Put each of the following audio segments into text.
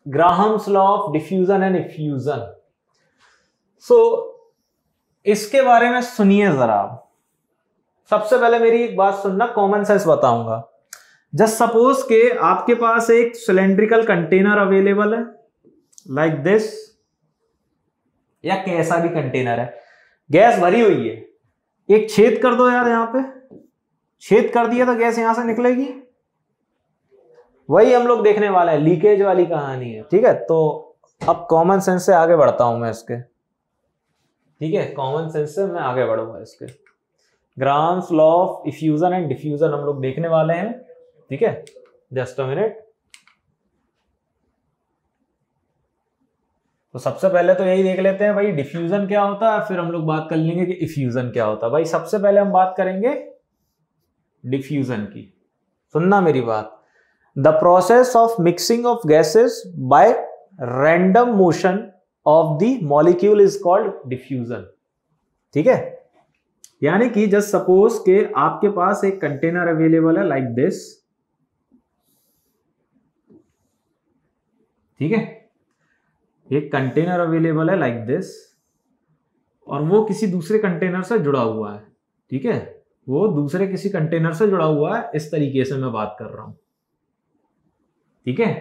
Graham's law of diffusion and effusion. So इसके बारे में सुनिए जरा। सबसे पहले मेरी एक बात सुनना, कॉमन सेंस बताऊंगा। जस्ट सपोज के आपके पास एक सिलेंड्रिकल कंटेनर अवेलेबल है लाइक दिस, या कैसा भी कंटेनर है, गैस भरी हुई है, एक छेद कर दो यार, यहां पे छेद कर दिया तो गैस यहां से निकलेगी। वही हम लोग देखने वाले हैं, लीकेज वाली कहानी है। ठीक है, तो अब कॉमन सेंस से आगे बढ़ता हूं मैं इसके। ठीक है, कॉमन सेंस से मैं आगे बढ़ूंगा इसके। Graham's law of effusion and diffusion हम लोग देखने वाले हैं। ठीक है, जस्ट अ मिनट। तो सबसे पहले तो यही देख लेते हैं भाई डिफ्यूजन क्या होता है, फिर हम लोग बात कर लेंगे कि इफ्यूजन क्या होता है। भाई सबसे पहले हम बात करेंगे डिफ्यूजन की। सुनना मेरी बात। The process of mixing of gases bye random motion of the molecule is called diffusion. ठीक है, यानी कि जस्ट सपोज के आपके पास एक कंटेनर अवेलेबल है लाइक दिस। ठीक है, एक कंटेनर अवेलेबल है लाइक दिस, और वो किसी दूसरे कंटेनर से जुड़ा हुआ है। ठीक है, वो दूसरे किसी कंटेनर से जुड़ा हुआ है, इस तरीके से मैं बात कर रहा हूं। ठीक है,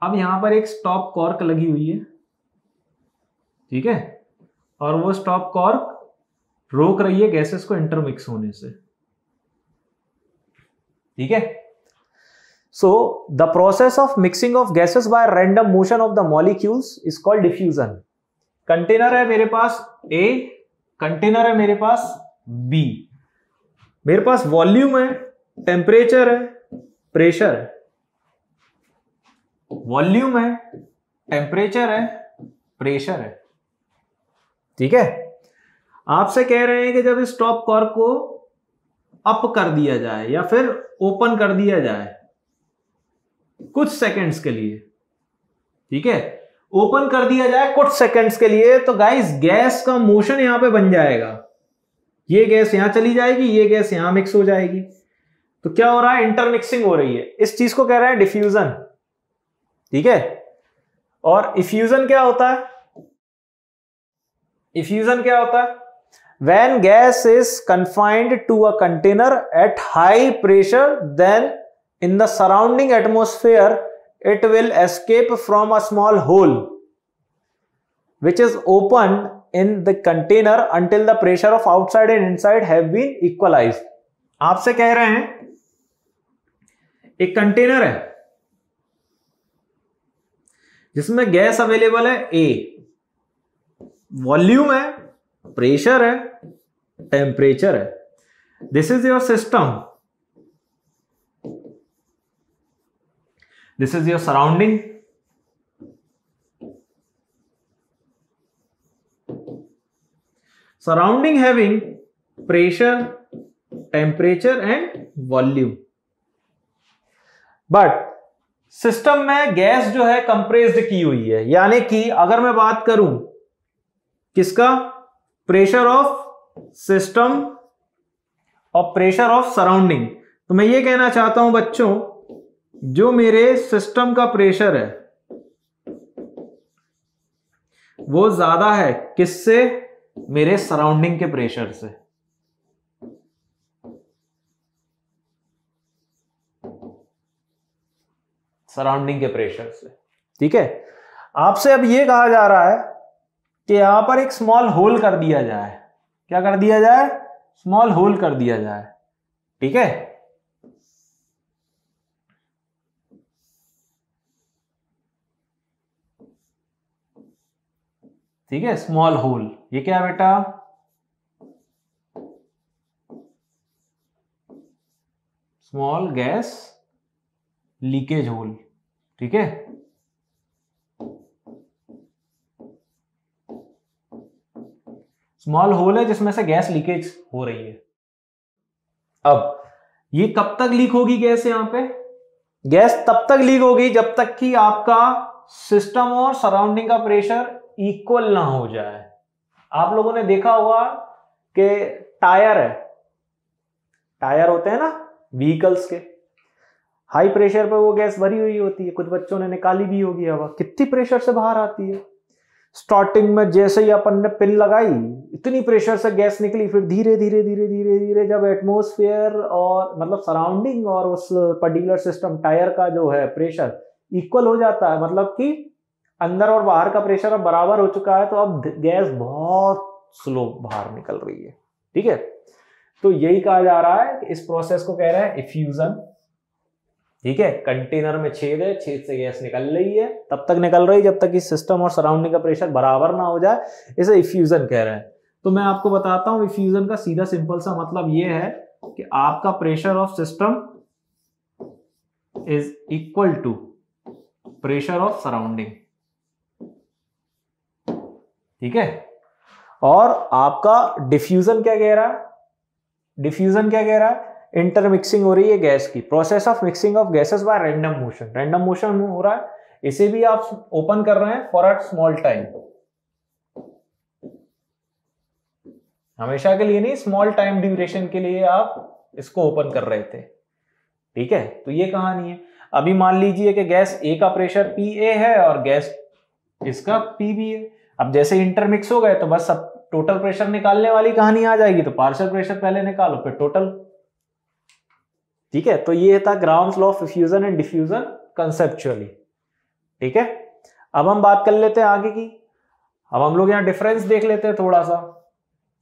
अब यहां पर एक स्टॉप कॉर्क लगी हुई है। ठीक है, और वो स्टॉप कॉर्क रोक रही है गैसेस को इंटरमिक्स होने से। ठीक है, so the process of mixing of gases by random motion of the molecules is called diffusion। Container है मेरे पास A, कंटेनर है मेरे पास B, मेरे पास वॉल्यूम है, टेम्परेचर है, प्रेशर है। वॉल्यूम है, टेम्परेचर है, प्रेशर है। ठीक है, आपसे कह रहे हैं कि जब इस टॉप कॉर्क को अप कर दिया जाए या फिर ओपन कर दिया जाए कुछ सेकंड्स के लिए। ठीक है, ओपन कर दिया जाए कुछ सेकंड्स के लिए, तो गाइस गैस का मोशन यहां पे बन जाएगा। ये गैस यहां चली जाएगी, ये गैस यहां मिक्स हो जाएगी। तो क्या हो रहा है, इंटरमिक्सिंग हो रही है। इस चीज को कह रहे हैं डिफ्यूजन। ठीक है, और इफ्यूजन क्या होता है? इफ्यूजन क्या होता है? When gas is confined to a container at high pressure, then in the surrounding atmosphere it will escape from a small hole which is opened in the container until the pressure of outside and inside have been equalized। आपसे कह रहे हैं एक container है जिसमें gas available है A, volume है, pressure है, टेम्परेचर है। This is your system, this is your surrounding. Surrounding having pressure, temperature and volume. But system में गैस जो है कंप्रेस्ड की हुई है, यानी कि अगर मैं बात करूं किसका, प्रेशर ऑफ सिस्टम और प्रेशर ऑफ सराउंडिंग, तो मैं ये कहना चाहता हूं बच्चों, जो मेरे सिस्टम का प्रेशर है वो ज्यादा है किससे, मेरे सराउंडिंग के प्रेशर से। सराउंडिंग के प्रेशर से। ठीक है, आपसे अब ये कहा जा रहा है कि यहां पर एक स्मॉल होल कर दिया जाए। क्या कर दिया जाए? स्मॉल होल कर दिया जाए। ठीक है, ठीक है, स्मॉल होल। ये क्या है बेटा? Small gas leakage hole. ठीक है, स्मॉल होल है जिसमें से गैस लीकेज हो रही है। अब ये कब तक लीक होगी गैस? यहां पे गैस तब तक लीक होगी जब तक कि आपका सिस्टम और सराउंडिंग का प्रेशर इक्वल ना हो जाए। आप लोगों ने देखा होगा कि टायर है, टायर होते हैं ना व्हीकल्स के, हाई प्रेशर पे वो गैस भरी हुई होती है, कुछ बच्चों ने निकाली भी होगी हवा, कितनी प्रेशर से बाहर आती है। स्टार्टिंग में जैसे ही अपन ने पिन लगाई इतनी प्रेशर से गैस निकली, फिर धीरे धीरे धीरे धीरे धीरे जब एटमॉस्फेयर और मतलब सराउंडिंग और उस पर्टिकुलर सिस्टम टायर का जो है प्रेशर इक्वल हो जाता है, मतलब कि अंदर और बाहर का प्रेशर अब बराबर हो चुका है, तो अब गैस बहुत स्लो बाहर निकल रही है। ठीक है, तो यही कहा जा रहा है कि इस प्रोसेस को कह रहे हैं इफ्यूजन। ठीक है, कंटेनर में छेद है, छेद से गैस निकल रही है, तब तक निकल रही जब तक कि सिस्टम और सराउंडिंग का प्रेशर बराबर ना हो जाए, इसे इफ्यूजन कह रहे हैं। तो मैं आपको बताता हूं इफ्यूजन का सीधा सिंपल सा मतलब यह है कि आपका pressure of system is equal to pressure of surrounding. ठीक है, और आपका डिफ्यूजन क्या कह रहा है, डिफ्यूजन क्या कह रहा है, इंटरमिक्सिंग हो रही है गैस की, process of mixing of gases bye random motion, random motion हो रहा है, इसे भी आप ओपन कर रहे हैं फॉर अ स्मॉल टाइम, हमेशा के लिए नहीं, स्मॉल टाइम ड्यूरेशन के लिए आप इसको ओपन कर रहे थे। ठीक है, तो ये कहानी है। अभी मान लीजिए कि गैस ए का प्रेशर PA है और गैस इसका PB है। अब जैसे इंटरमिक्स हो गए तो बस अब टोटल प्रेशर निकालने वाली कहानी आ जाएगी, तो पार्शियल प्रेशर पहले निकालो फिर टोटल। ठीक है, तो ये था grounds law of effusion and diffusion conceptually. ठीक है, अब हम बात कर लेते हैं आगे की। अब हम लोग यहां डिफरेंस देख लेते हैं थोड़ा सा।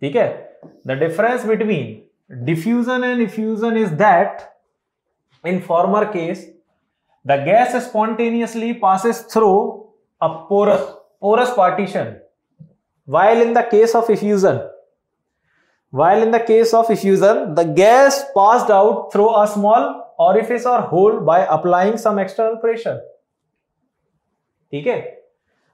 ठीक है, the difference between diffusion and effusion is that in farmer case the gas spontaneously passes through a porous partition, while in the case of diffusion the gas passed out through a small orifice or hole by applying some external pressure। ठीक है,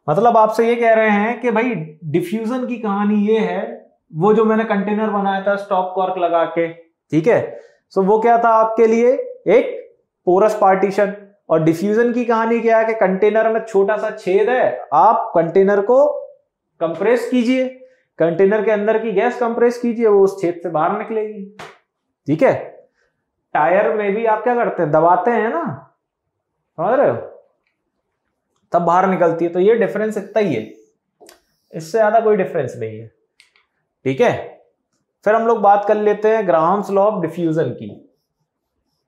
मतलब आपसे ये कह रहे हैं कि भाई डिफ्यूजन की कहानी ये है, वो जो मैंने कंटेनर बनाया था स्टॉप कॉर्क लगा के, ठीक है, सो वो क्या था आपके लिए, एक पोरस पार्टीशन। और डिफ्यूजन की कहानी क्या है कि कंटेनर में छोटा सा छेद है, आप कंटेनर को कंप्रेस कीजिए, कंटेनर के अंदर की गैस कंप्रेस कीजिए, वो उस छेद से बाहर निकलेगी। ठीक है, टायर में भी आप क्या करते हैं, दबाते हैं ना, समझ रहे हो, तब बाहर निकलती है। तो ये डिफरेंस इतना ही है, इससे ज्यादा कोई डिफरेंस नहीं है। ठीक है, फिर हम लोग बात कर लेते हैं ग्राहम्स लॉ ऑफ डिफ्यूजन की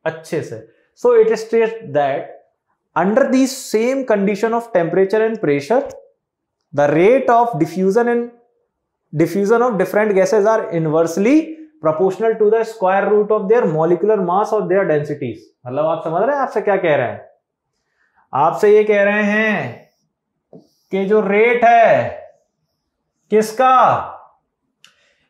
अच्छे से। So it states that under the same condition of temperature and pressure, the rate of diffusion of different gases are inversely proportional to the square root of their molecular mass or their densities। मतलब आप समझ रहे हैं आपसे क्या कह रहे हैं, आपसे ये कह रहे हैं कि जो रेट है किसका,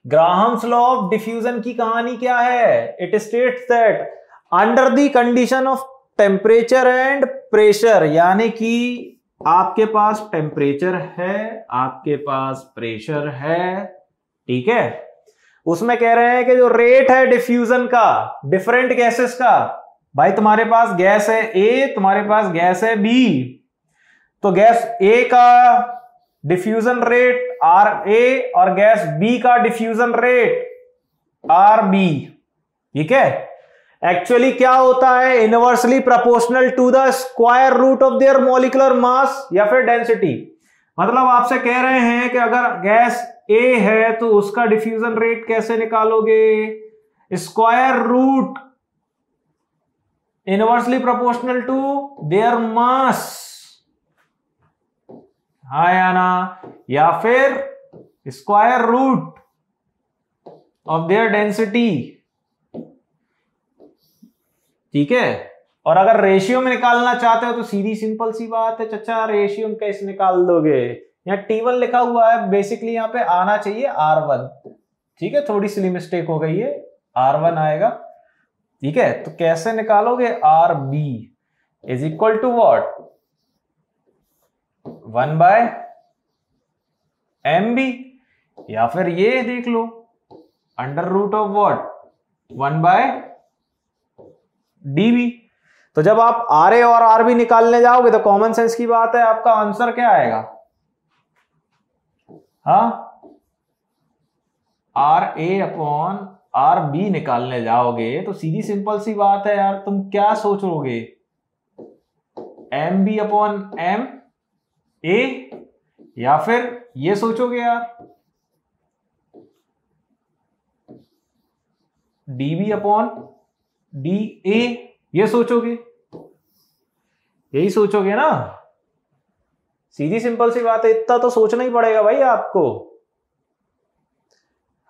ग्राहम्स लॉ ऑफ डिफ्यूजन की कहानी क्या है, it states that under the condition of temperature and pressure, यानी कि आपके पास टेम्परेचर है, आपके पास प्रेशर है, ठीक है, उसमें कह रहे हैं कि जो रेट है डिफ्यूजन का डिफरेंट गैसेस का, भाई तुम्हारे पास गैस है A, तुम्हारे पास गैस है B, तो गैस A का डिफ्यूजन रेट RA और गैस B का डिफ्यूजन रेट RB। ठीक है, एक्चुअली क्या होता है, inversely proportional to the square root of their molecular mass या फिर डेंसिटी। मतलब आपसे कह रहे हैं कि अगर गैस A है तो उसका डिफ्यूजन रेट कैसे निकालोगे, square root inversely proportional to their mass, हाँ या ना, या फिर square root of their density. ठीक है, और अगर रेशियो में निकालना चाहते हो तो सीधी सिंपल सी बात है चचा, रेशियो में कैसे निकाल दोगे, यहाँ T1 लिखा हुआ है, बेसिकली यहाँ पे आना चाहिए R1। ठीक है, थोड़ी सी मिस्टेक हो गई है, R1 आएगा। ठीक है, तो कैसे निकालोगे, RB is equal to what, 1/MB, या फिर ये देख लो under root of what 1/DB। तो जब आप RA और RB निकालने जाओगे तो कॉमन सेंस की बात है, आपका आंसर क्या आएगा, हाँ, RA अपॉन आर बी निकालने जाओगे तो सीधी सिंपल सी बात है यार, तुम क्या सोचोगे, M B upon M A, या फिर ये सोचोगे यार D B upon D A, ये सोचोगे, यही सोचोगे ना। सीधी सिंपल सी बात है, इतना तो सोचना ही पड़ेगा भाई आपको।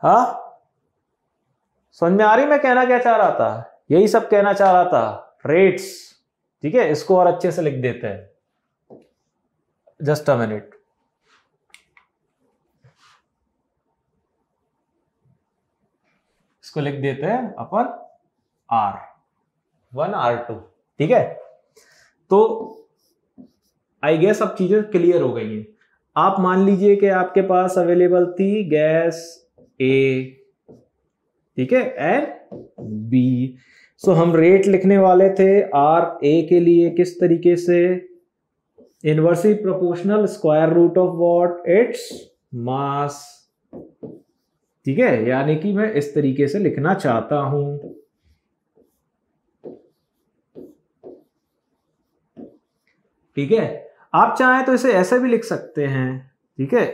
हाँ, समझ में आ रही मैं कहना क्या चाह रहा था, यही सब कहना चाह रहा था, रेट्स। ठीक है, इसको और अच्छे से लिख देते हैं, जस्ट अ मिनट। इसको लिख देते हैं अपन R1 R2। ठीक है, तो आई गेस अब चीजें क्लियर हो गई हैं। आप मान लीजिए कि आपके पास अवेलेबल थी गैस ए, ठीक है, एंड बी। सो हम रेट लिखने वाले थे आर ए के लिए किस तरीके से, inversely proportional square root of what, its mass. ठीक है, यानी कि मैं इस तरीके से लिखना चाहता हूं। ठीक है, आप चाहें तो इसे ऐसे भी लिख सकते हैं। ठीक है,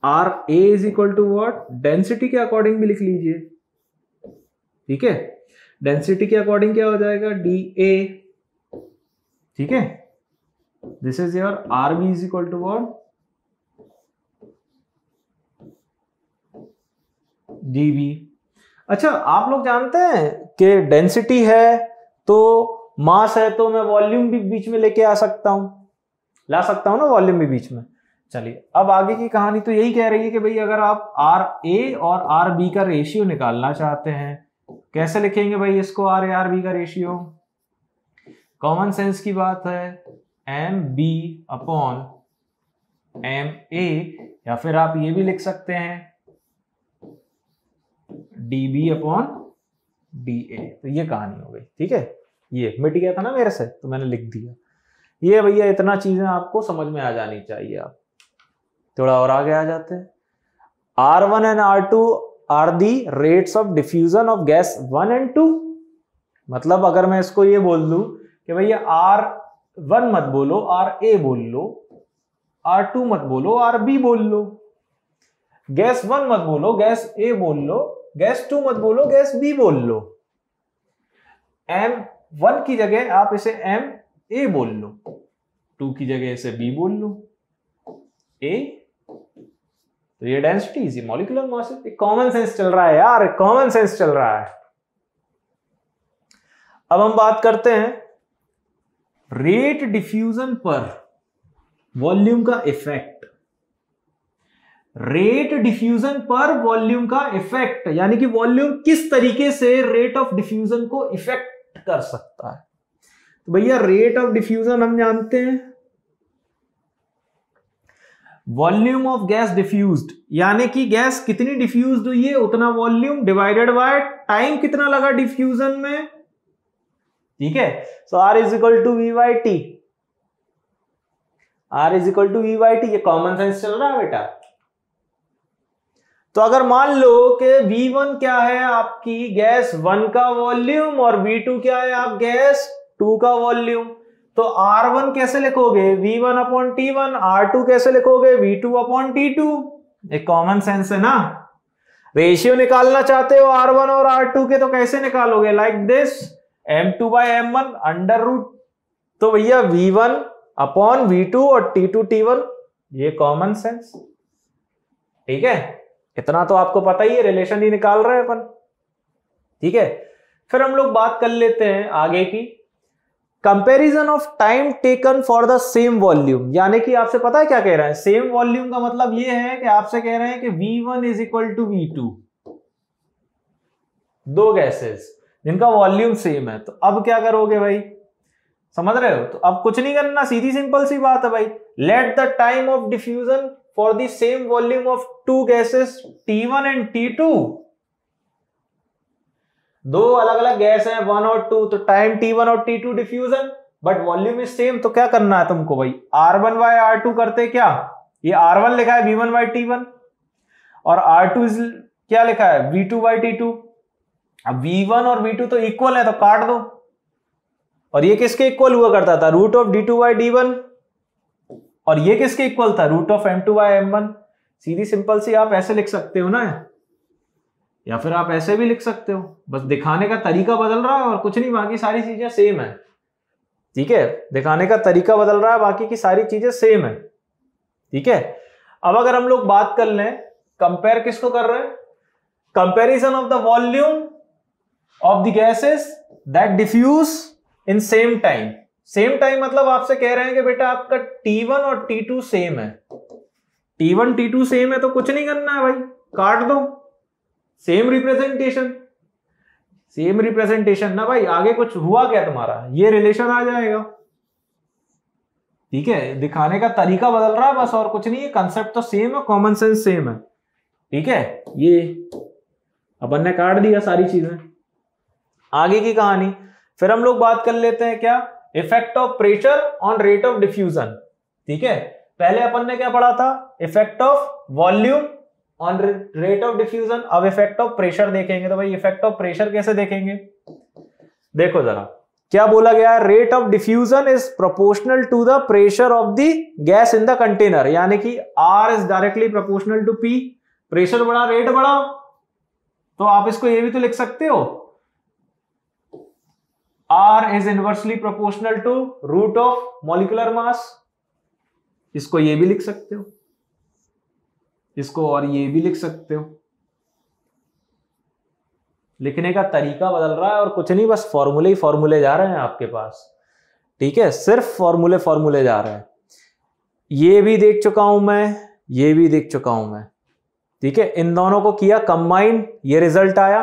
R A is equal to what, density के अकॉर्डिंग भी लिख लीजिए। ठीक है, डेंसिटी के अकॉर्डिंग क्या हो जाएगा, डी ए। ठीक है, this is your R B is equal to what, D B. अच्छा, आप लोग जानते हैं कि डेंसिटी है तो मास है, तो मैं वॉल्यूम भी बीच में लेके आ सकता हूं, ला सकता हूं ना वॉल्यूम भी बीच में। चलिए, अब आगे की कहानी तो यही कह रही है कि भाई अगर आप आर ए और आर बी का रेशियो निकालना चाहते हैं, कैसे लिखेंगे भाई इसको, आर ए आर बी का रेशियो, कॉमन सेंस की बात है, M B upon M A, या फिर आप ये भी लिख सकते हैं D B upon D A. तो ये कहानी हो गई। ठीक है, ये मिट गया था ना मेरे से, तो मैंने लिख दिया। ये भैया इतना चीजें आपको समझ में आ जानी चाहिए। आप थोड़ा और आगे आ जाते हैं। R1 and R2 are the rates of diffusion of gas 1 and 2। मतलब अगर मैं इसको ये बोल दूं कि भैया R1 मत बोलो, RA बोल लो, R2 मत बोलो, RB बोल लो, गैस 1 मत बोलो, गैस A बोल लो, गैस 2 मत बोलो, गैस B बोल लो। M1 की जगह आप इसे MA बोल लो, 2 की जगह इसे B बोल लो, A। तो ये डेंसिटी, ये मॉलिक्यूलर मास है। कॉमन सेंस चल रहा है यार, कॉमन सेंस चल रहा है। अब हम बात करते हैं रेट डिफ्यूजन पर वॉल्यूम का इफेक्ट। रेट डिफ्यूजन पर वॉल्यूम का इफेक्ट, यानी कि वॉल्यूम किस तरीके से रेट ऑफ डिफ्यूजन को इफेक्ट कर सकता है। तो भैया रेट ऑफ डिफ्यूजन हम जानते हैं, वॉल्यूम ऑफ गैस डिफ्यूज्ड, यानी कि गैस कितनी डिफ्यूज्ड हुई है उतना वॉल्यूम डिवाइडेड बाय टाइम कितना लगा डिफ्यूजन में। ठीक है, so R is equal to V by T, R is equal to V by T. ये कॉमन सेंस चल रहा है बेटा। तो अगर मान लो कि V1 क्या है आपकी गैस 1 का वॉल्यूम और V2 क्या है आप गैस 2 का वॉल्यूम, तो R1 कैसे लिखोगे, V1 अपॉन T1, R2 कैसे लिखोगे, V2 अपॉन T2। एक कॉमन सेंस है ना। रेशियो निकालना चाहते हो R1 और R2 के, तो कैसे निकालोगे, like this, M2 by M1 under root. तो भैया V1 अपॉन V2 और T2 T1, ये कॉमन सेंस। ठीक है, इतना तो आपको पता ही है, रिलेशन ही निकाल रहे हैं अपन। ठीक है, फिर हम लोग बात कर लेते हैं आगे की, comparison of time taken for the same volume. यानी कि आपसे पता है क्या कह रहा है, सेम वॉल्यूम का मतलब ये है कि आपसे कह रहे हैं कि V1 is equal to V2, दो गैसेस जिनका वॉल्यूम सेम है। तो अब क्या करोगे भाई, समझ रहे हो। तो अब कुछ नहीं करना, सीधी सिंपल सी बात है भाई, let the time of diffusion for the same volume of two gases T1 and T2, दो अलग अलग गैस हैं 1 और 2, तो टाइम T1 और T2 diffusion, but volume is same. तो क्या करना है तुमको भाई, R1 बाय R2 करते क्या, ये R1 लिखा है V1 बाय T1 और R2 क्या लिखा है V2 बाय T2। अब V1 और V2 तो इक्वल है तो काट दो, और ये किसके इक्वल हुआ करता था, root of D2 by D1, और ये किसके इक्वल था, root of M2 by M1। सीधी सिंपल सी आप ऐसे लिख सकते हो ना, या फिर आप ऐसे भी लिख सकते हो, बस दिखाने का तरीका बदल रहा है और कुछ नहीं, बाकी सारी चीजें सेम है। ठीक है, दिखाने का तरीका बदल रहा है, बाकी की सारी चीजें सेम है। ठीक है, अब अगर हम लोग बात कर लें, कंपेयर किसको कर रहे हैं, comparison of the volume of the gases that diffuse in same time. Same time मतलब आपसे कह रहे हैं कि बेटा आपका T1 और T2 सेम है, T1 T2 सेम है तो कुछ नहीं करना है भाई, काट दो, सेम रिप्रेजेंटेशन, सेम रिप्रेजेंटेशन ना भाई, आगे कुछ हुआ क्या तुम्हारा, ये रिलेशन आ जाएगा। ठीक है, दिखाने का तरीका बदल रहा है बस, और कुछ नहीं है, कंसेप्ट तो सेम है, कॉमन सेंस सेम है। ठीक है, ये अपन ने काट दिया सारी चीजें। आगे की कहानी फिर हम लोग बात कर लेते हैं, क्या, effect of pressure on rate of diffusion. ठीक है, पहले अपन ने क्या पढ़ा था, effect of volume on rate of diffusion. अब इफेक्ट ऑफ प्रेशर देखेंगे, तो भाई इफेक्ट ऑफ प्रेशर कैसे देखेंगे, देखो जरा क्या बोला गया है, rate of diffusion is proportional to the pressure of the gas in the container, यानी कि R is directly proportional to P, pressure बढ़ा रेट बढ़ा, तो आप इसको ये भी तो लिख सकते हो, R is inversely proportional to root of molecular mass, इसको ये भी लिख सकते हो, इसको और ये भी लिख सकते हो। लिखने का तरीका बदल रहा है और कुछ नहीं, बस फॉर्मूले ही फॉर्मूले जा रहे हैं आपके पास। ठीक है, सिर्फ फॉर्मूले जा रहे हैं। ये भी देख चुका हूं मैं, ये भी देख चुका हूं मैं। ठीक है, इन दोनों को किया कंबाइन, ये रिजल्ट आया।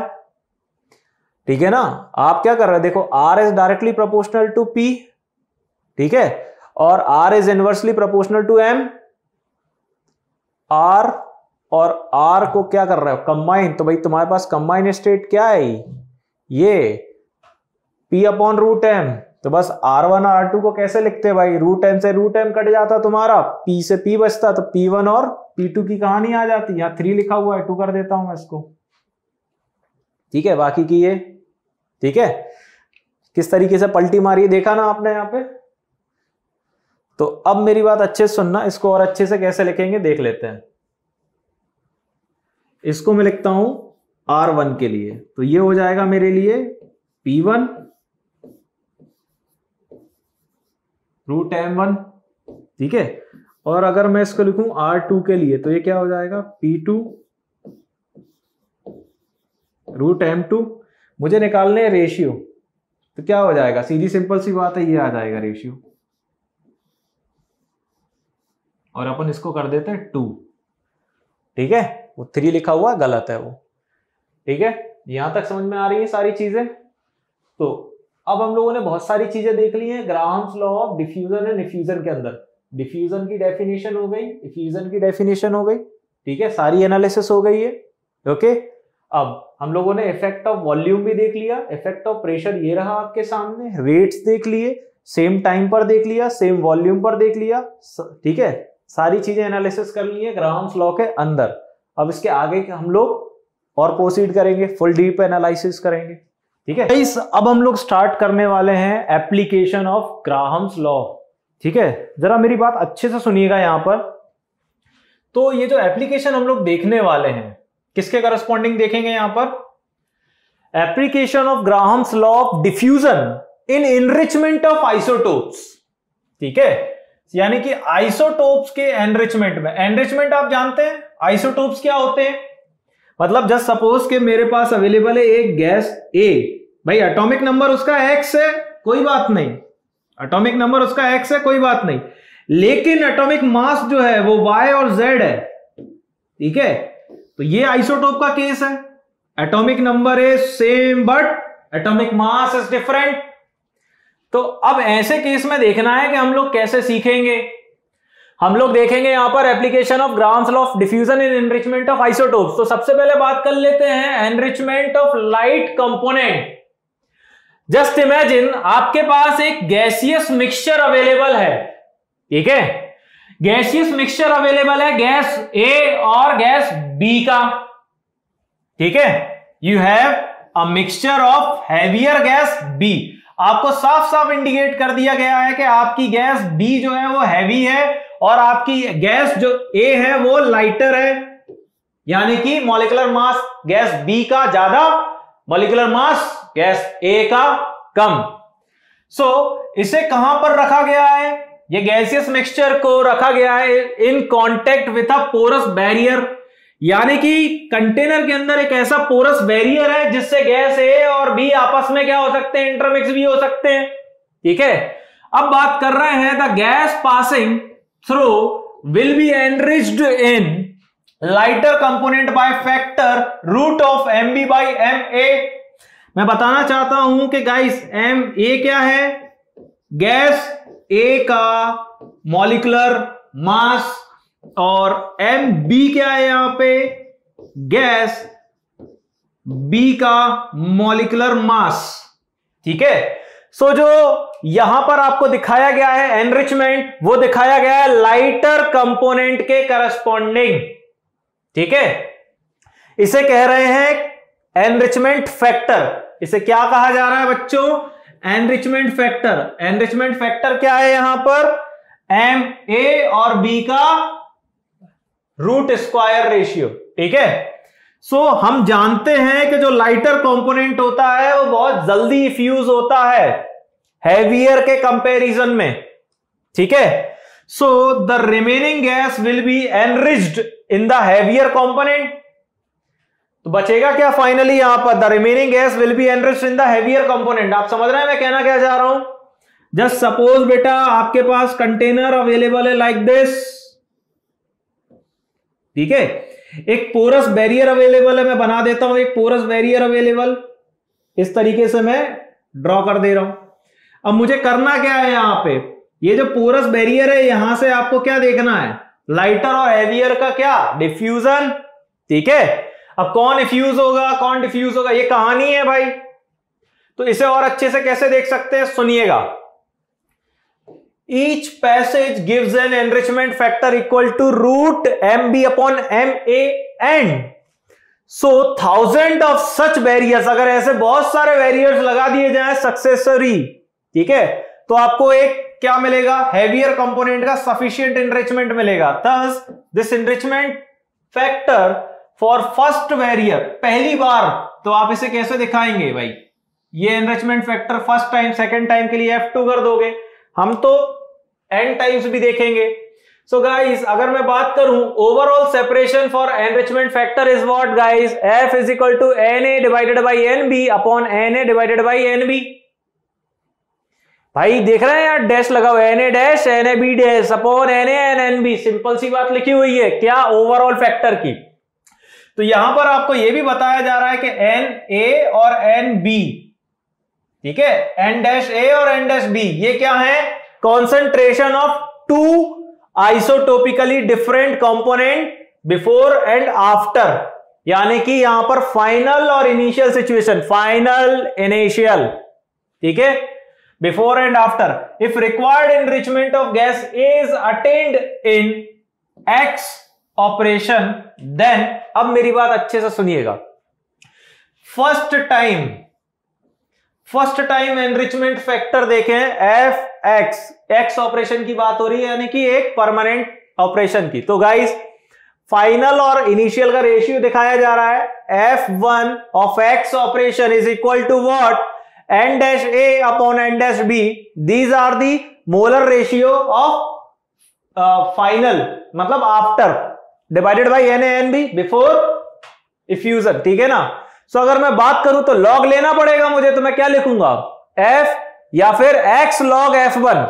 ठीक है ना, आप क्या कर रहे हैं, देखो R is directly proportional to P, ठीक है, और R is inversely proportional to M। R और R को क्या कर रहे हो, कंबाइन, तो भाई तुम्हारे पास कंबाइन स्टेट क्या है, ये P अपॉन रूट M। तो बस R1 और R2 को कैसे लिखते हैं भाई, रूट M से रूट M कट जाता तुम्हारा, P से P बचता, तो P1 और P2 की कहानी आ जाती। यहां 3 लिखा हुआ है, 2 कर देता हूं मैं इसको। ठीक है, बाकी की ये, ठीक है, किस तरीके से पलटी मारी देखा ना आपने यहां पे। तो अब मेरी बात अच्छे से सुनना, इसको और अच्छे से कैसे लिखेंगे देख लेते हैं। इसको मैं लिखता हूं R1 के लिए, तो ये हो जाएगा मेरे लिए P1 रूट M1। ठीक है, और अगर मैं इसको लिखूं R2 के लिए, तो ये क्या हो जाएगा, P2 रूट M2। मुझे निकालने हैं रेशियो, तो क्या हो जाएगा, सीधी सिंपल सी बात है, ये आ जाएगा रेशियो, और अपन इसको कर देते हैं 2। ठीक है, वो 3 लिखा हुआ गलत है वो। ठीक है, यहां तक समझ में आ रही है सारी चीजें। तो अब हम लोगों ने बहुत सारी चीजें देख ली हैं Graham's law of diffusion and effusion के अंदर। डिफ्यूजन की डेफिनेशन हो गई, इफ्यूजन की डेफिनेशन हो गई। ठीक है, सारी एनालिसिस हो गई है। ओके, अब हम लोगों ने इफेक्ट ऑफ वॉल्यूम भी देख लिया, इफेक्ट ऑफ प्रेशर ये रहा आपके सामने, रेट्स देख लिए, सेम टाइम पर देख लिया, सेम वॉल्यूम पर देख लिया। ठीक है, सारी चीजें एनालिसिस कर ली है ग्राहम्स लॉ के अंदर। अब इसके आगे हम लोग और प्रोसीड करेंगे, फुल डीप एनालिसिस करेंगे। ठीक है, अब हम लोग स्टार्ट करने वाले हैं एप्लीकेशन ऑफ ग्राहम्स लॉ। ठीक है, जरा मेरी बात अच्छे से सुनिएगा यहां पर। तो ये जो एप्लीकेशन हम लोग देखने वाले हैं, किसके करस्पॉन्डिंग देखेंगे यहां पर, application of Graham's law of diffusion in enrichment of isotopes. ठीक है, यानी कि आइसोटोप्स के एनरिचमेंट में। एनरिचमेंट आप जानते हैं, आइसोटोप्स क्या होते हैं, मतलब जस्ट सपोज के मेरे पास अवेलेबल है एक गैस A, भाई एटॉमिक नंबर उसका X है, कोई बात नहीं, एटॉमिक नंबर उसका X है, कोई बात नहीं, लेकिन एटॉमिक मास जो है वो Y और Z है। ठीक है, तो ये आइसोटोप का केस है, atomic number is same but atomic mass is different. तो अब ऐसे केस में देखना है कि हम लोग कैसे सीखेंगे। हम लोग देखेंगे यहां पर application of Graham's law of diffusion in enrichment of isotopes. तो सबसे पहले बात कर लेते हैं enrichment of light component. Just imagine आपके पास एक गैसियस मिक्सचर अवेलेबल है। ठीक है, गैसियस मिक्सचर अवेलेबल है गैस A और गैस B का। ठीक है, you have a mixture of heavier gas B. आपको साफ साफ इंडिकेट कर दिया गया है कि आपकी गैस बी जो है वो हैवी है और आपकी गैस जो ए है वो लाइटर है, यानी कि मॉलिक्यूलर मास गैस बी का ज्यादा, मॉलिक्यूलर मास गैस ए का कम। सो इसे कहां पर रखा गया है? ये गैसियस मिक्सचर को रखा गया है in contact with a porous barrier, यानी कि कंटेनर के अंदर एक ऐसा पोरस बैरियर है जिससे गैस ए और बी आपस में क्या हो सकते हैं? इंटरमिक्स भी हो सकते हैं। ठीक है, अब बात कर रहे हैं the gas passing through will be enriched in lighter component by factor root of M B by M A. मैं बताना चाहता हूं कि गाइस एम ए क्या है? गैस ए का मॉलिक्यूलर मास, और एम बी क्या है? यहां पे गैस बी का मॉलिक्यूलर मास। ठीक है, सो जो यहां पर आपको दिखाया गया है एनरिचमेंट, वो दिखाया गया है लाइटर कंपोनेंट के करस्पॉन्डिंग। ठीक है, इसे कह रहे हैं एनरिचमेंट फैक्टर। इसे क्या कहा जा रहा है बच्चों? Enrichment factor. एनरिचमेंट फैक्टर क्या है? यहां पर एम ए और बी का रूट स्क्वायर रेशियो। ठीक है, सो हम जानते हैं कि जो लाइटर कंपोनेंट होता है वो बहुत जल्दी फ्यूज होता है हैवियर के कंपैरिजन में। ठीक है, so the remaining gas will be enriched in the heavier component. तो बचेगा क्या फाइनली? यहां पर the remaining gas will be enriched in the heavier component. आप समझ रहे हैं मैं कहना क्या चाह रहा हूं? जस्ट सपोज बेटा आपके पास कंटेनर अवेलेबल है लाइक दिस। ठीक है, एक पोरस बैरियर अवेलेबल है, मैं बना देता हूं एक पोरस बैरियर अवेलेबल, इस तरीके से मैं ड्रॉ कर दे रहा हूं। अब मुझे करना क्या है? यहां पे ये जो पोरस बैरियर है यहां से आपको क्या देखना है? लाइटर और हैवियर का क्या? डिफ्यूजन। ठीक है, अब कौन डिफ्यूज होगा, कौन डिफ्यूज होगा, ये कहानी है भाई। तो इसे और अच्छे से कैसे देख सकते हैं? सुनिएगा। Each passage gives an enrichment factor equal to root mb upon ma and so thousand of such barriers, अगर ऐसे बहुत सारे बैरियर्स लगा दिए जाएं सक्सेसरी, ठीक है, तो आपको एक क्या मिलेगा? हैवियर कंपोनेंट का सफिशिएंट एनरिचमेंट मिलेगा। Thus this enrichment factor for first barrier, पहली बार, तो आप इसे कैसे दिखाएंगे भाई? ये enrichment factor first time, second time के लिए F2 कर दोगे, हम तो n टाइम्स भी देखेंगे। सो गाइस अगर मैं बात करूं overall separation for enrichment factor is what guys? F is equal to Na divided by NB upon Na divided by NB। भाई देख रहे हैं यार, डैश लगा हुआ है, Na dash NB dash upon Na and NB। Simple सी बात लिखी हुई है क्या? ओवरऑल फैक्टर की। तो यहां पर आपको यह भी बताया जा रहा है कि Na और NB, ठीक है, N डैश A और N डैश B, ये क्या है? Concentration of two isotopically different component before and after, यानी कि यहां पर फाइनल और इनिशियल सिचुएशन, फाइनल इनिशियल, ठीक है, before and after. If required enrichment of gas is attained in X operation then, अब मेरी बात अच्छे से सुनिएगा, फर्स्ट टाइम एनरिचमेंट फैक्टर देखें एफ एक्स ऑपरेशन की बात हो रही है, यानी कि एक परमानेंट ऑपरेशन की। तो गाइस फाइनल और इनिशियल का रेशियो दिखाया जा रहा है, F1 of x operation is equal to what? N dash A upon N dash B। These are the molar ratio of final, मतलब after, divided by Na before effusion. ठीक है ना? सो अगर मैं बात करूं तो लॉग लेना पड़ेगा मुझे, तो मैं क्या लिखूंगा? F या फिर x log F1।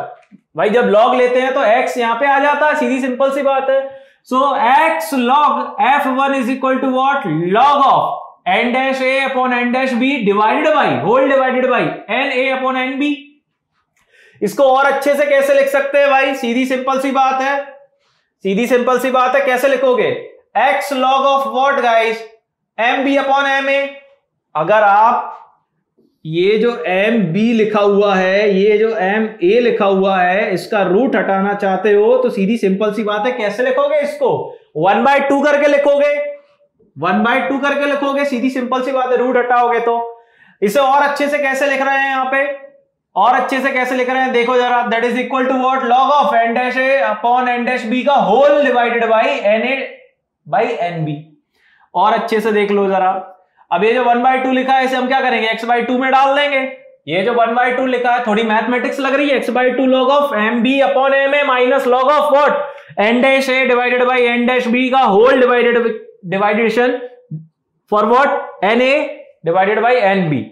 भाई जब लॉग लेते हैं तो x यहां पे आ जाता है, सीधी सिंपल सी बात है। So x log F1 is equal to what? Log of N dash A upon N dash B divided by, whole divided by Na upon NB। इसको और अच्छे से कैसे लिख सकते हैं भाई? सीधी सिंपल सी बात है, सीधी सिंपल सी बात है। कैसे लिखोगे? x log of what guys? MB upon MA। अगर आप ये जो MB लिखा हुआ है, ये जो MA लिखा हुआ है, इसका रूट हटाना चाहते हो तो सीधी सिंपल सी बात है, कैसे लिखोगे इसको? 1/2 करके लिखोगे, 1/2 करके लिखोगे, सीधी सिंपल सी बात है, रूट हटाओगे तो इसे और अच्छे से कैसे लिख रहे हैं यहां पे, और अच्छे से कैसे लिख रहे हैं देखो जरा, that is equal to what, log of n dash a upon n dash b का whole divided by na by nb। और अच्छे से देख लो जरा, अब ये जो 1/2 लिखा है इसे हम क्या करेंगे, x/2 में डाल देंगे। ये जो 1/2 लिखा है थोड़ी मैथमेटिक्स लग रही है, x/2 log of mb upon ma minus log of what n dash a divided by n dash b का whole division for what na divided by nb।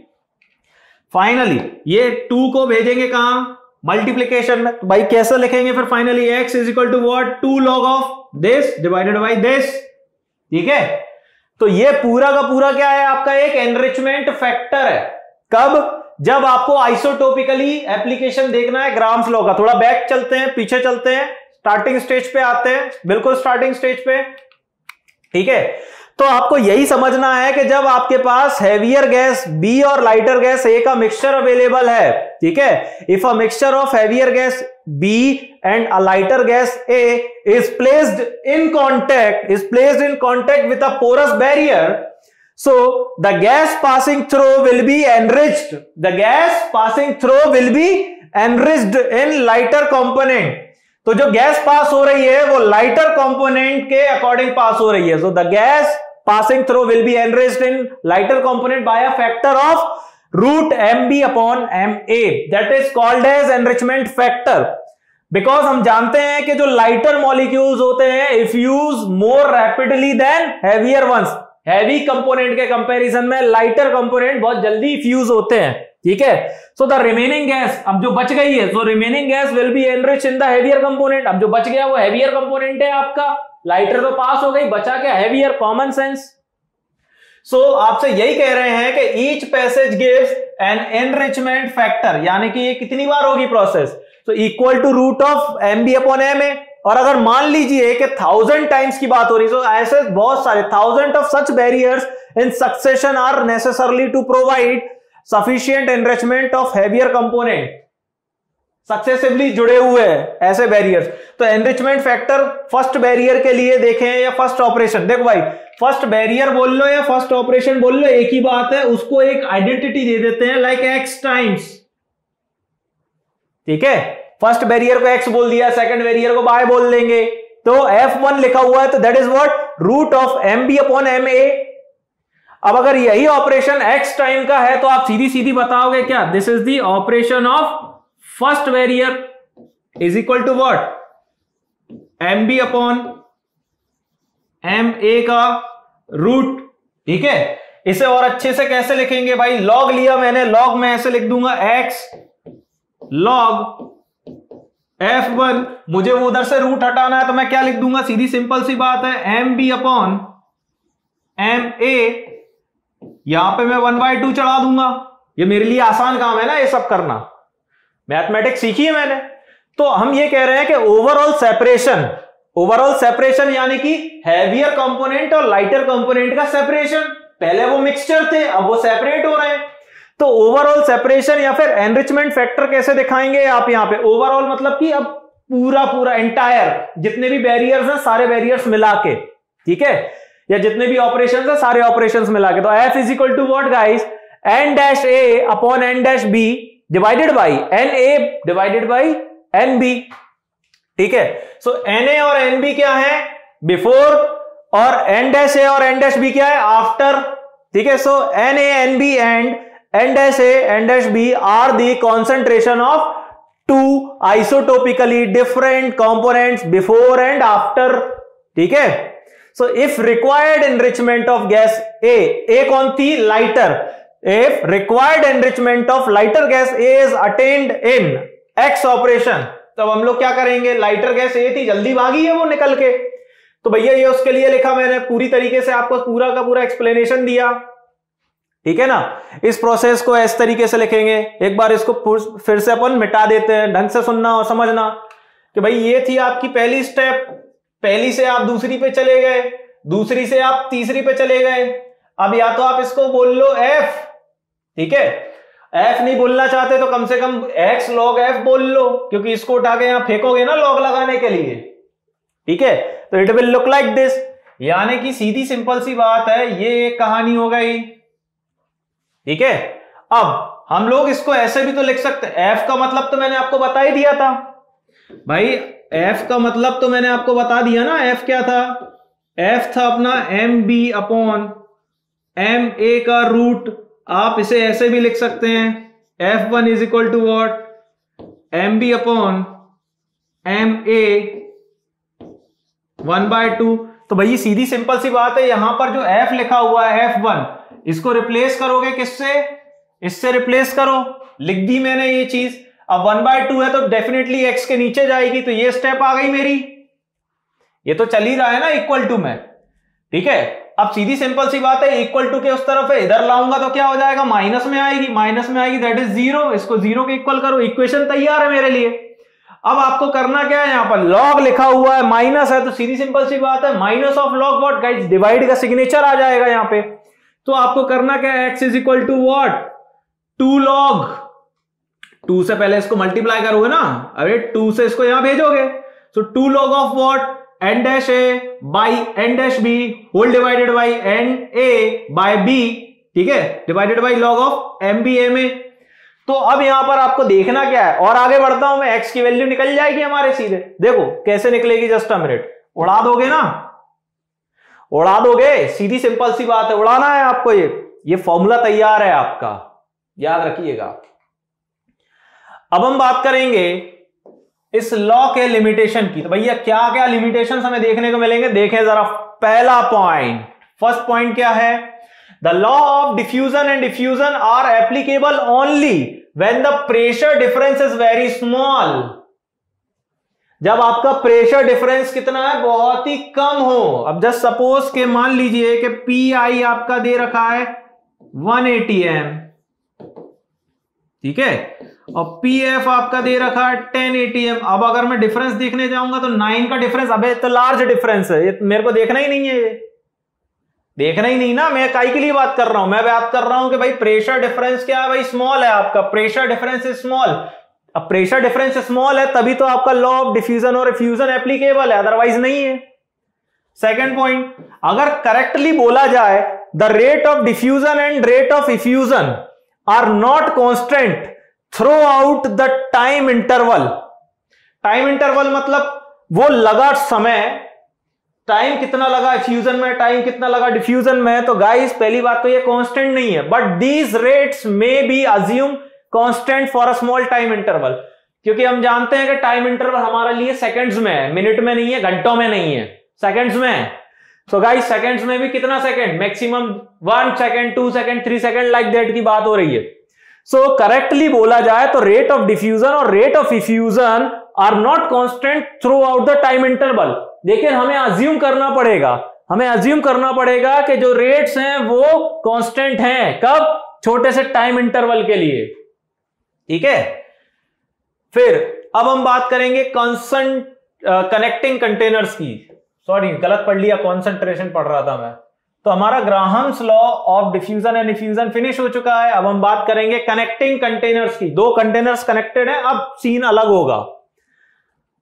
Finally ये 2 को भेजेंगे कहां, मल्टीप्लीकेशन में, तो भाई कैसे लिखेंगे फिर finally, x is equal to what 2 log of this divided by this. ठीक है, तो ये पूरा का पूरा क्या है आपका, एक एनरिचमेंट फैक्टर है। कब, जब आपको आइसोटोपिकली एप्लीकेशन देखना है ग्राम्स लॉ का। थोड़ा बैक चलते हैं, पीछे चलते हैं, स्टार्टिंग स्टेज पे आते हैं, बिल्कुल स्टार्टिंग स्टेज पे। ठीक है, तो आपको यही समझना है कि जब आपके पास हैवियर गैस बी और लाइटर गैस ए का मिक्सचर अवेलेबल है, ठीक है, if a mixture of heavier gas B and a lighter gas A is placed in contact with a porous barrier, so the gas passing through will be enriched, the gas passing through will be enriched in lighter component। तो जो gas pass हो रही है वो lighter component के according पास हो रही है, so the gas passing through will be enriched in lighter component by a factor of root mb upon ma, that is called as enrichment factor। Because हम जानते हैं कि जो लाइटर मॉलिक्यूल्स होते हैं effuse more rapidly than heavier ones, heavy component के comparison में lighter component बहुत जल्दी फ्यूज होते हैं। ठीक है, सो द रिमेनिंग गैस, अब जो बच गई है, so remaining gas will be enrich in the heavier component. अब जो बच गया वो हैवियर कंपोनेंट है आपका, लाइटर तो पास हो गई, बचा क्या, हैवियर, कॉमन सेंस। सो आपसे यही कह रहे हैं कि each passage gives an enrichment factor, यानी कि ये कितनी बार होगी प्रोसेस, तो equal to root of mb upon ma। और अगर मान लीजिए कि 1000 टाइम्स की बात हो रही है, तो ऐसे बहुत सारे 1000 of such barriers in succession are necessarily to provide sufficient enrichment of heavier component, successively जुड़े हुए हैं ऐसे बैरियर्स। तो एनरिचमेंट फैक्टर फर्स्ट बैरियर के लिए देखें या फर्स्ट ऑपरेशन, देखो भाई फर्स्ट बैरियर बोल लो या फर्स्ट ऑपरेशन बोल लो, एक ही बात है, उसको एक आइडेंटिटी दे देते हैं लाइक x टाइम्स। ठीक है, फर्स्ट बैरियर को x बोल दिया, सेकंड बैरियर को y बोल देंगे, तो F1 लिखा हुआ है तो that is what root of mb upon ma। अब अगर यही ऑपरेशन x टाइम का है तो आप सीधी सीधी बताओगे क्या, this is the operation of first barrier is equal to what mb upon ma का रूट। ठीक है, इसे और अच्छे से कैसे लिखेंगे भाई, लॉग लिया मैंने, लॉग में ऐसे लिख दूंगा x लॉग F1, मुझे वो उधर से रूट हटाना है तो मैं क्या लिख दूंगा, सीधी सिंपल सी बात है mb अपॉन ma, यहां पे मैं 1/2 चढ़ा दूंगा। ये मेरे लिए आसान काम है ना ये सब करना, मैथमेटिक्स सीखी है मैंने। तो हम ये कह रहे हैं कि ओवरऑल सेपरेशन यानी कि हैवियर कंपोनेंट और लाइटर कंपोनेंट का सेपरेशन, पहले वो मिक्सचर थे अब वो सेपरेट हो रहे हैं। तो ओवरऑल सेपरेशन या फिर एनरिचमेंट फैक्टर कैसे दिखाएंगे आप यहां पे, ओवरऑल मतलब कि अब पूरा एंटायर जितने भी बैरियर्स हैं सारे बैरियर्स मिला के, ठीक है, या जितने भी ऑपरेशंस हैं सारे ऑपरेशंस मिला के। तो F is equal to what guys, n dash a upon n dash b divided by na divided by nb। ठीक है, सो na और nb क्या है, बिफोर, और n डैश a और n डैश b क्या है, आफ्टर। ठीक है, सो na nb and n dash a n dash b are the concentration of two isotopically different components before and after। ठीक है, so if required enrichment of gas a कौन थी, lighter, if required enrichment of lighter gas a is attained in x operation, तब हम लोग क्या करेंगे, lighter gas ए थी, जल्दी भागी है वो निकल के, तो भैया ये उसके लिए लिखा मैंने, पूरी तरीके से आपको पूरा का पूरा एक्सप्लेनेशन दिया। ठीक है ना, इस प्रोसेस को इस तरीके से लिखेंगे। एक बार इसको फिर से अपन मिटा देते हैं, ढंग से सुनना और समझना कि भाई ये थी आपकी पहली स्टेप, पहली से आप दूसरी पे चले गए, दूसरी से आप तीसरी पे चले गए। अब या तो आप इसको बोल लो f, ठीक है, f नहीं बोलना चाहते तो कम से कम x log f बोल लो, क्योंकि इसको उठा के यहां फेंकोगे ना लॉग लगाने के लिए। ठीक है, तो it will look like this, यानी कि सीधी सिंपल सी बात है, ये एक कहानी हो गई। ठीक है, अब हम लोग इसको ऐसे भी तो लिख सकते हैं, एफ का मतलब तो मैंने आपको बता ही दिया था भाई, एफ का मतलब तो मैंने आपको बता दिया ना, एफ क्या था, एफ था अपना M B upon M A का रूट, आप इसे ऐसे भी लिख सकते हैं, F1 is equal to what, M B upon M A 1/2। तो भाई सीधी सिंपल सी बात है, यहां पर जो F लिखा हुआ है F1, इसको रिप्लेस करोगे किससे, इससे रिप्लेस करो, लिख दी मैंने ये चीज। अब 1/2 है तो डेफिनेटली x के नीचे जाएगी, तो ये स्टेप आ गई मेरी, ये तो चल ही रहा है ना इक्वल टू में, ठीक है। अब सीधी सिंपल सी बात है, इक्वल टू के उस तरफ है, इधर लाऊंगा तो क्या हो जाएगा, माइनस में आएगी, माइनस में आएगी दैट इज 0, इसको 0 के इक्वल करो, इक्वेशन तैयार है मेरे लिए। अब आपको करना क्या है, यहां पर लॉग लिखा हुआ है, माइनस है, तो सीधी सिंपल सी बात है, minus of log what guys, divide का सिग्नेचर आ जाएगा यहां पे। तो आपको करना क्या है, x is equal to what, 2 log, 2 से पहले इसको मल्टीप्लाई करोगे ना, अरे 2 से इसको यहां भेजोगे, तो 2 log of what, n dash a by n dash b whole divided by n a by b, ठीक है, divided by log of m b a में। तो अब यहां पर आपको देखना क्या है, और आगे बढ़ता हूं मैं, x की वैल्यू निकल जाएगी हमारे सीधे, देखो कैसे निकलेगी, जस्ट अ मिनट, उड़ा दोगे ना, उड़ा दोगे, सीधी सिंपल सी बात है, उड़ाना है आपको, ये फॉर्मूला तैयार है आपका, याद रखिएगा। अब हम बात करेंगे इस लॉ के लिमिटेशन की, तो भैया क्या क्या लिमिटेशन हमें देखने को मिलेंगे, देखें जरा। पहला पॉइंट, फर्स्ट पॉइंट क्या है, the law of diffusion and diffusion are applicable only when the pressure difference is very small. जब आपका प्रेशर डिफरेंस कितना है, बहुत ही कम हो। अब जस्ट सपोज के मान लीजिए कि पी आई आपका दे रखा है 180 एम, ठीक है, और पीएफ आपका दे रखा है 1080 एम। अब अगर मैं डिफरेंस देखने जाऊंगा तो 9 का डिफरेंस, अबे तो लार्ज डिफरेंस है, ये मेरे को देखना ही नहीं है, ये देखना ही नहीं ना, मैं काई के लिए बात कर रहा हूं, मैं बात कर रहा हूं कि भाई प्रेशर डिफरेंस क्या है भाई, स्मॉल है आपका, प्रेशर डिफरेंस इज स्मॉल। अब प्रेशर डिफरेंस स्मॉल है तभी तो आपका लॉ ऑफ डिफ्यूजन और रिफ्यूजन एप्लीकेबल है, अदरवाइज नहीं है। सेकंड पॉइंट, अगर करेक्टली बोला जाए, the rate of diffusion and rate of effusion are not constant throughout the time interval. Time interval मतलब वो लगा समय, टाइम कितना लगा इफ्यूजन में, टाइम कितना लगा डिफ्यूजन में, तो गाइस पहली बात तो ये कांस्टेंट नहीं है, but these rates may be assume constant for a small time interval, क्योंकि हम जानते हैं कि टाइम इंटरवल हमारे लिए सेकंड्स में है, मिनट में नहीं है, घंटों में नहीं है, सेकंड्स में है। सो गाइस सेकंड्स में भी कितना second, maximum 1 second, 2 second, 3 second like that की बात हो रही है। सो करेक्टली बोला जाए तो रेट ऑफ डिफ्यूजन और rate of effusion are not constant throughout the time interval. लेकिन हमें अज्यूम करना पड़ेगा, हमें अज्यूम करना पड़ेगा कि जो रेट्स हैं वो कांस्टेंट हैं, कब, छोटे से टाइम इंटरवल के लिए, ठीक है। फिर अब हम बात करेंगे कांस्टेंट कनेक्टिंग कंटेनर्स की, सॉरी गलत पढ़ लिया, कॉन्सेंट्रेशन पढ़ रहा था मैं। तो हमारा Graham's law of diffusion and effusion finish हो चुका है। अब हम बात करेंगे कनेक्टिंग कंटेनर्स की, 2 कंटेनर्स कनेक्टेड हैं, अब सीन अलग होगा।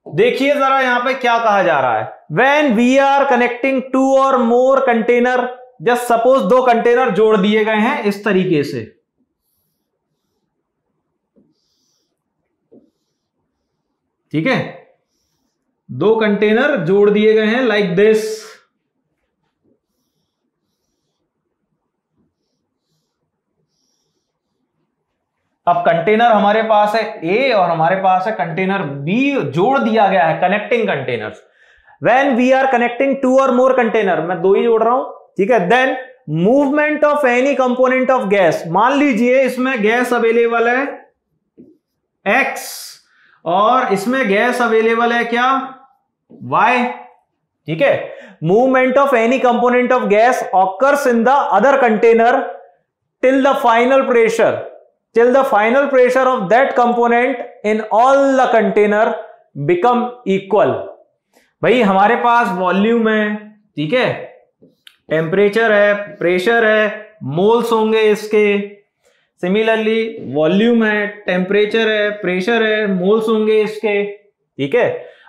देखिए जरा यहां पे क्या कहा जा रहा है, व्हेन वी आर कनेक्टिंग 2 और मोर कंटेनर, जस्ट सपोज 2 कंटेनर जोड़ दिए गए हैं इस तरीके से, ठीक है, 2 कंटेनर जोड़ दिए गए हैं लाइक दिस। अब कंटेनर हमारे पास है A और हमारे पास है कंटेनर B, जोड़ दिया गया है, connecting containers. When we are connecting 2 और मोर कंटेनर, मैं 2 ही जोड़ रहा हूं, ठीक है, then movement of any component of gas, मान लीजिए इसमें गैस अवेलेबल है X और इसमें गैस अवेलेबल है क्या, Y, ठीक है। Movement of any component of gas occurs in the other container till the final pressure of that component in all the container become equal। भाई हमारे पास वॉल्यूम है, ठीक है, टेम्परेचर है, प्रेशर है, मोल्स होंगे इसके, सिमिलरली वॉल्यूम है, टेम्परेचर है, प्रेशर है, मोल्स होंगे इसके, ठीक है।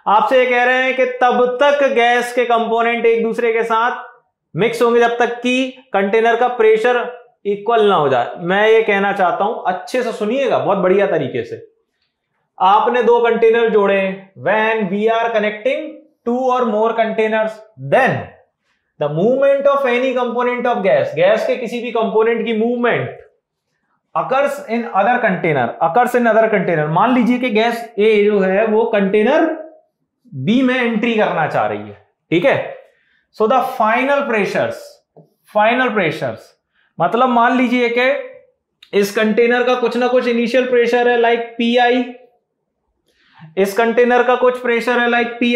आपसे ये कह रहे हैं कि तब तक गैस के कंपोनेंट एक दूसरे के साथ मिक्स होंगे जब तक कि कंटेनर का प्रेशर इक्वल ना हो जाए। मैं ये कहना चाहता हूं, अच्छे से सुनिएगा बहुत बढ़िया तरीके से। आपने दो कंटेनर जोड़े, when we are connecting two और more containers, then the movement of any component of gas, gas के किसी भी कंपोनेंट की movement occurs in other container. मान लीजिए कि गैस ए जो है वो कंटेनर बी में एंट्री करना चाह रही है, ठीक है। सो द फाइनल प्रेशर्स मतलब मान लीजिए कि इस कंटेनर का कुछ ना कुछ इनिशियल प्रेशर है लाइक पी, इस कंटेनर का कुछ प्रेशर है लाइक पी,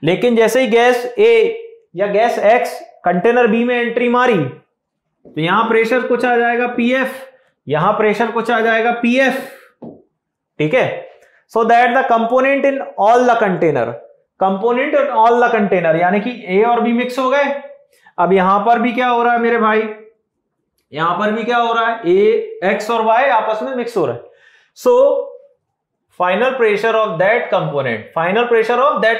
लेकिन जैसे ही गैस ए या गैस एक्स कंटेनर बी में एंट्री मारी तो यहां प्रेशर कुछ आ जाएगा पीएफ, यहां प्रेशर कुछ आ जाएगा पीएफ, ठीक है। So that the component in all the container यानी कि ए और बी मिक्स हो गए। अब यहां पर भी क्या हो रहा है मेरे भाई, यहां पर भी क्या हो रहा है, ए एक्स और वाई आपस में मिक्स हो रहा है। So final pressure of that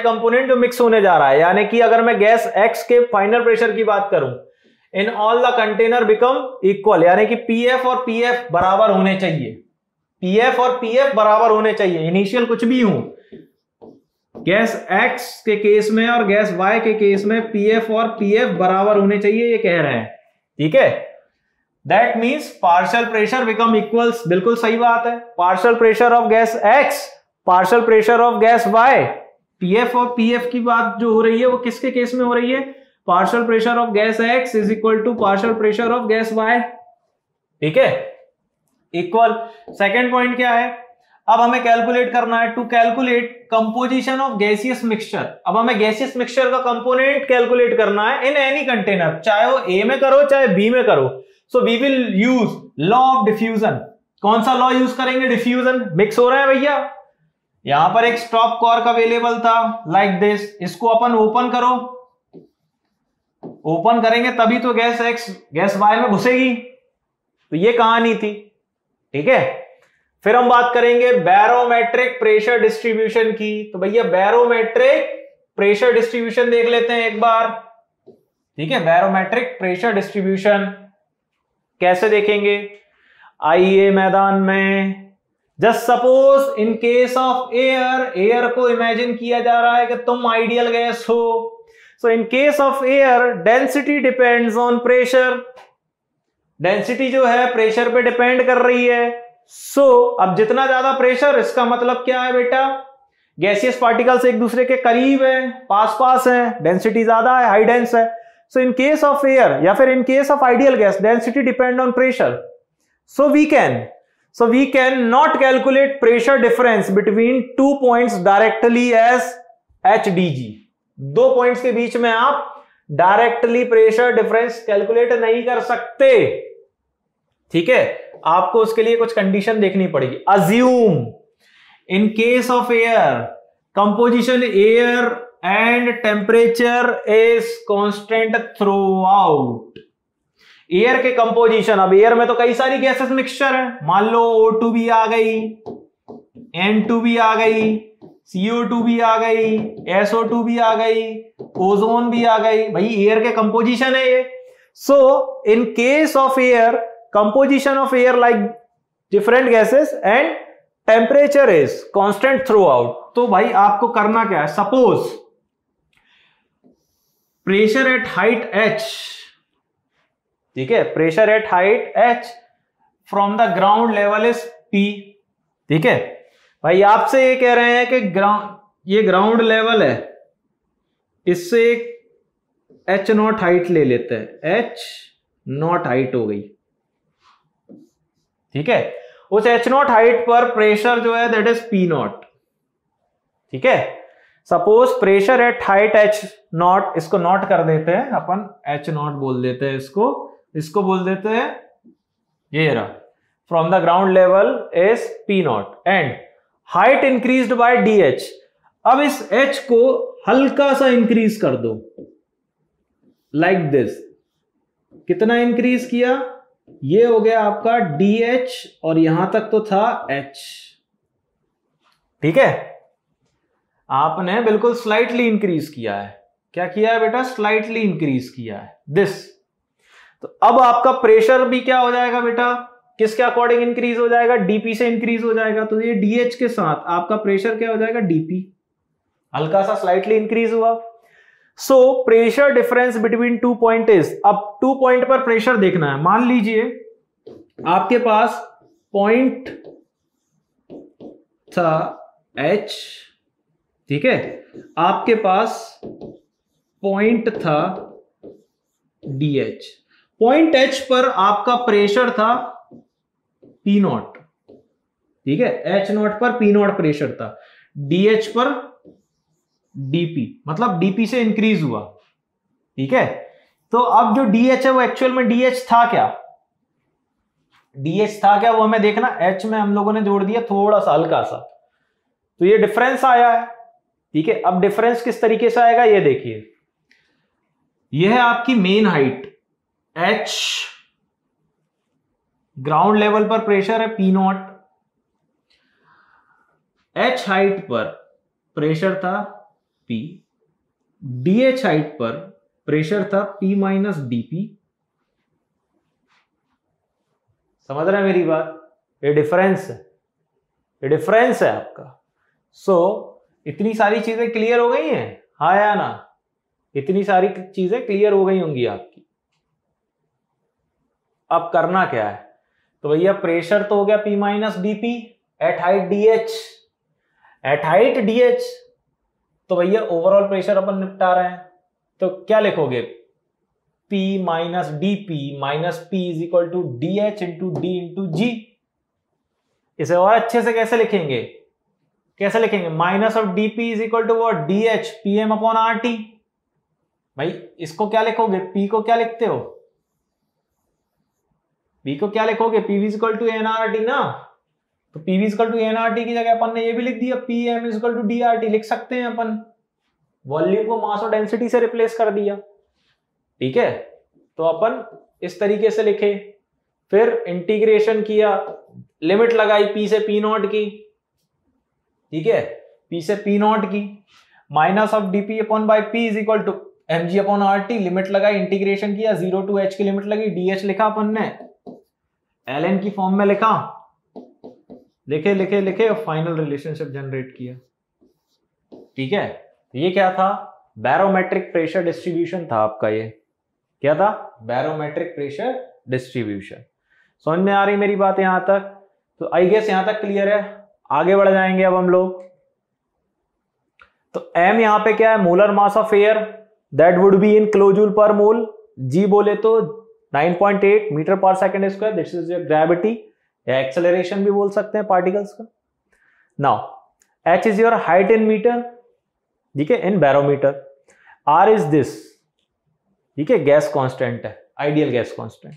component जो मिक्स होने जा रहा है, यानी कि अगर मैं गैस एक्स के फाइनल प्रेशर की बात करूं, in all the container become equal, यानी कि पीएफ और पीएफ बराबर होने चाहिए, इनिशियल कुछ भी हूं, गैस एक्स के केस में और गैस वाई के केस में पीएफ और पीएफ बराबर होने चाहिए, ये कह रहे हैं, ठीक है। That means partial pressure become equals, बिल्कुल सही बात है। Partial pressure of gas X, partial pressure of gas Y, PF और पीएफ की बात जो हो रही है वो किसके केस में हो रही है, partial pressure of gas X is equal to partial pressure of gas Y, ठीक है, इक्वल। सेकेंड पॉइंट क्या है, अब हमें कैलकुलेट करना है, to calculate composition of gaseous mixture. अब हमें गैसियस मिक्सचर का कंपोनेंट कैलकुलेट करना है इन एनी कंटेनर, चाहे वो ए में करो चाहे बी में करो। So we will use law of diffusion. कौन सा लॉ यूज करेंगे, डिफ्यूजन। मिक्स हो रहा है भैया, यहां पर एक स्टॉप कॉर्क अवेलेबल था लाइक दिस, इसको अपन ओपन करो, ओपन करेंगे तभी तो गैस एक्स गैस वाई में घुसेगी, तो ये कहानी थी, ठीक है। फिर हम बात करेंगे बैरोमेट्रिक प्रेशर डिस्ट्रीब्यूशन की। तो भैया बैरोमेट्रिक प्रेशर डिस्ट्रीब्यूशन देख लेते हैं एक बार, ठीक है। बैरोमेट्रिक प्रेशर डिस्ट्रीब्यूशन कैसे देखेंगे, आइए मैदान में। Just suppose in case of air को इमेजिन किया जा रहा है कि तुम आइडियल गैस हो। So in case of air density depends on pressure, density जो है प्रेशर पे डिपेंड कर रही है। अब जितना ज्यादा प्रेशर, इसका मतलब क्या है बेटा, गैसियस पार्टिकल्स एक दूसरे के करीब है, पास है, डेंसिटी ज्यादा है, हाई डेंस है। So in case of air या फिर in case of ideal gas density depend on pressure. So we can not calculate pressure difference between two points directly as HDG। दो पॉइंट्स के बीच में आप डायरेक्टली प्रेशर डिफरेंस कैलकुलेट नहीं कर सकते, ठीक है। आपको उसके लिए कुछ कंडीशन देखनी पड़ेगी। Assume in case of air composition air and temperature is constant through out. Air के कंपोजिशन, अब एयर में तो कई सारी गैसेस मिक्सचर है, मान लो O2 भी आ गई, N2 भी आ गई, CO2 भी आ गई, SO2 भी आ गई, ओजोन भी आ गई, भाई एयर के कंपोजिशन है ये। So in case of air composition of air like different gases and temperature is constant throughout। तो भाई आपको करना क्या है, suppose pressure at height H, ठीक है, pressure at height H from the ground level is P, ठीक है। भाई आपसे ये कह रहे हैं कि ये ग्राउंड लेवल है, इससे H0 हाइट ले लेते हैं, H0 हाइट हो गई, ठीक है। उस H0 हाइट पर प्रेशर जो है दैट इज P0, ठीक है। Suppose pressure at height H0, इसको नोट कर देते हैं अपन, H0 बोल देते हैं इसको बोल देते हैं, ये रहा, from the ground level is P0 and height increased by DH। अब इस H को हल्का सा इंक्रीज कर दो लाइक दिस, कितना इंक्रीज किया, ये हो गया आपका DH और यहां तक तो था H, ठीक है। आपने बिल्कुल स्लाइटली इंक्रीज किया है, क्या किया है बेटा, स्लाइटली इंक्रीज किया है दिस। तो अब आपका प्रेशर भी क्या हो जाएगा बेटा, किसके अकॉर्डिंग इंक्रीज हो जाएगा, डीपी से इंक्रीज हो जाएगा। तो ये डीएच के साथ आपका प्रेशर क्या हो जाएगा, डीपी, हल्का सा स्लाइटली इंक्रीज हुआ। So pressure difference between 2 point is, अब 2 पॉइंट पर प्रेशर देखना है। मान लीजिए आपके पास पॉइंट था H, ठीक है, आपके पास पॉइंट था DH। पॉइंट H पर आपका प्रेशर था P नॉट, ठीक है, H नॉट पर P नॉट प्रेशर था, DH पर DP, मतलब DP से इंक्रीज हुआ, ठीक है। तो अब जो DH है वो एक्चुअल में DH था क्या, DH था क्या वो हमें देखना। H में हम लोगों ने जोड़ दिया थोड़ा सा हल्का सा, तो ये डिफरेंस आया है, ठीक है। अब डिफरेंस किस तरीके से आएगा ये देखिए, यह है आपकी main height H, ground level पर प्रेशर है P नॉट, H हाइट पर प्रेशर था P, DH हाइट पर प्रेशर था P माइनस DP। समझ रहे हैं मेरी बात, ये डिफरेंस है, ये डिफरेंस है आपका। सो इतनी सारी चीजें क्लियर हो गई हैं, हाँ या ना, इतनी सारी चीजें क्लियर हो गई होंगी आपकी। अब करना क्या है, तो भैया प्रेशर तो हो गया P minus DP at height DH, at height DH, तो भैया ओवरऑल प्रेशर अपन निपटा रहे हैं, तो क्या लिखोगे, P minus DP minus P is equal to DH into D into G। इसे और अच्छे से कैसे लिखेंगे, कैसे लिखेंगे, minus of DP is equal to what, DH PM upon RT। भाई इसको क्या लिखोगे, P को क्या लिखते हो, P को क्या लिखोगे, PV is equal to NRT ना, तो PV is equal to NRT की जगह अपन ने ये भी लिख दिया, PM is equal to DRT लिख सकते हैं अपन, वॉल्यूम को मास और डेंसिटी से रिप्लेस कर दिया, ठीक है। तो अपन इस तरीके से लिखे, फिर इंटीग्रेशन किया, लिमिट लगाई P से P नॉट की, ठीक है, P से P नॉट की, minus of DP upon by P is equal to mg upon RT, limit लगाई, इंटीग्रेशन किया, 0 टू h की लिमिट लगी, DH लिखा अपन ने, ln की फॉर्म में लिखा, लिखे लिखे लिखे और फाइनल रिलेशनशिप जनरेट किया, ठीक है। ये क्या था, बैरोमेट्रिक प्रेशर डिस्ट्रीब्यूशन था आपका, ये क्या था, बैरोमेट्रिक प्रेशर डिस्ट्रीब्यूशन। समझ में आ रही मेरी बात यहां तक, तो आई गेस यहां तक क्लियर है। आगे बढ़ जाएंगे अब हम लोग, तो m यहां पे क्या है, molar mass of air, that would be in kilojoule per mole, g बोले तो 9.8 metre per second square, this is your gravity या एक्सेलरेशन भी बोल सकते हैं पार्टिकल्स का। Now h is your height in metre, ठीक है, in barometer, r is this, ठीक है, गैस कांस्टेंट है, आइडियल गैस कांस्टेंट।